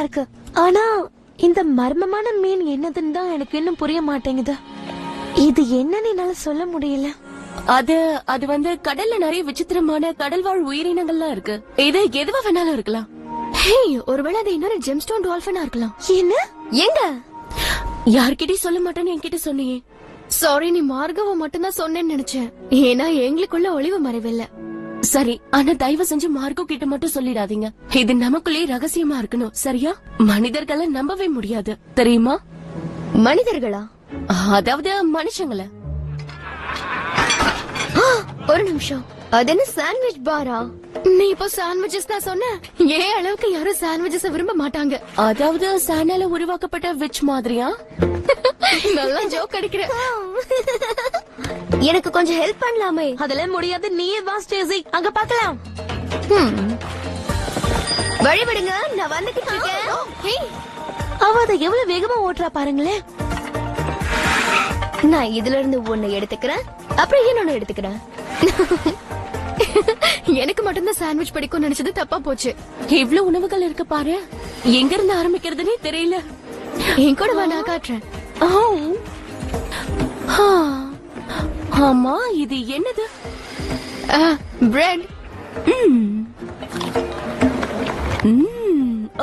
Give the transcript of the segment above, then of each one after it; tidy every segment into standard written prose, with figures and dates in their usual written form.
இருக்கு. ஆனா இந்த மர்மமான மீன் என்னதுன்னு தான் எனக்கு இன்னும் புரிய மாட்டேங்குது. இது என்னன்னு என்னால சொல்ல முடியல. அது வந்து கடல்ல நிறைய விசித்திரமான கடல்வாழ் உயிரினங்கள்லாம் இருக்கு. இது எதுவா வேணாலும் இருக்கலாம். ஒருவேளை அது இன்னொரு ஜெம்ஸ்டோன் டால்பினா இருக்கலாம். என்ன? எங்க? யார்கிட்டயும் சொல்ல மாட்டேன்னு என்கிட்ட சொன்னீங்க. சாரி, நீ மார்கவ மட்டும் தான் சொன்னேன்னு நினைச்சேன். ஏன்னா எங்களுக்குள்ள ஒளிவு மறைவில்ல. சரி, ஆனா தயவு செஞ்சு மார்க்கோ கிட்ட மட்டும் சொல்லிடாதீங்க. இது நமக்குள்ளே ரகசியமா இருக்கணும், சரியா? மனிதர்களை நம்பவே முடியாது, தெரியுமா? மனிதர்களா? அதாவது மனுஷங்கள. ஒரு நிமிஷம், அது என்ன சாண்ட்விச் பாரா? நீ இப்போ சாண்ட்விச்சஸ் தான் சொன்ன. ஏன் அளவுக்கு யாரும் சாண்ட்விச்சஸ் விரும்ப மாட்டாங்க. அதாவது சாண்டால உருவாக்கப்பட்ட விச் மாதிரியா? நல்லா ஜோக் அடிக்கிற. எனக்கு கொஞ்சம் ஹெல்ப் பண்ணலாமே? அதெல்லாம் முடியாது, நீயே வா ஸ்டேசி, அங்க பார்க்கலாம். வழி விடுங்க, நான் வந்துகிட்டு இருக்கேன். அவ அதை எவ்வளவு வேகமா ஓட்டுறா பாருங்களேன். நான் இதுல இருந்து ஒண்ணு எடுத்துக்கிறேன், அப்புறம் இன்னொன்னு எடுத்துக்கிறேன். எனக்கு மட்டும்தான் சாண்ட்விச் பிடிக்கும் நினைச்சது தப்பா போச்சு. இவ்ளோ உணவுகள் இருக்கு பாரு, எங்க இருந்து ஆரம்பிக்கிறதுனே தெரியல. என் கூட வா, நான் காட்டுறேன். ஆமா, இது என்னது? பிரெட்.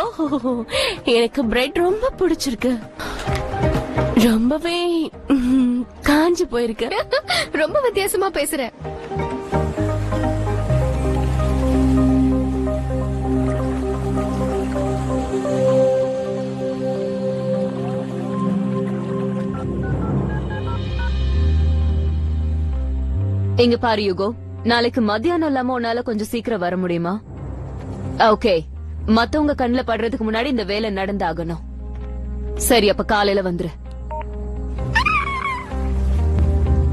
ஓஹோ, எனக்கு பிரெட் ரொம்ப பிடிச்சிருக்கு. ரொம்பவே காஞ்சு போயிருக்கு. ரொம்ப வித்தியாசமா பேசுற. இங்க பாரு யுகோ, நாளைக்கு மத்தியானம் இல்லாம உன்னால கொஞ்சம் சீக்கிரம் வர முடியுமா? ஓகே, மத்தவங்க கண்ணுல படுறதுக்கு முன்னாடி இந்த வேலை நடந்தாகணும். சரி, அப்ப காலையில வந்துரு.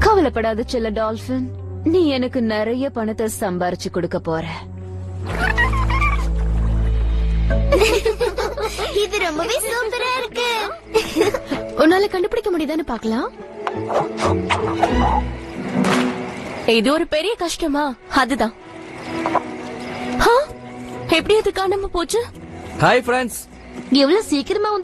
கவலைப்படாத செல்ல டால்பின், நீ எனக்கு நிறைய பணத்தை சம்பாரிச்சு கொடுக்க போற. இது ரொம்பவே சூப்பரா இருக்கு. உன்னால கண்டுபிடிக்க முடியுதான்னு பாக்கலாம். இது ஒரு பெரிய கஷ்டமா? அதுதான். எப்படி அது காணாம போச்சு? Hi friends. எவ்வளவு சீக்கிரமா வந்து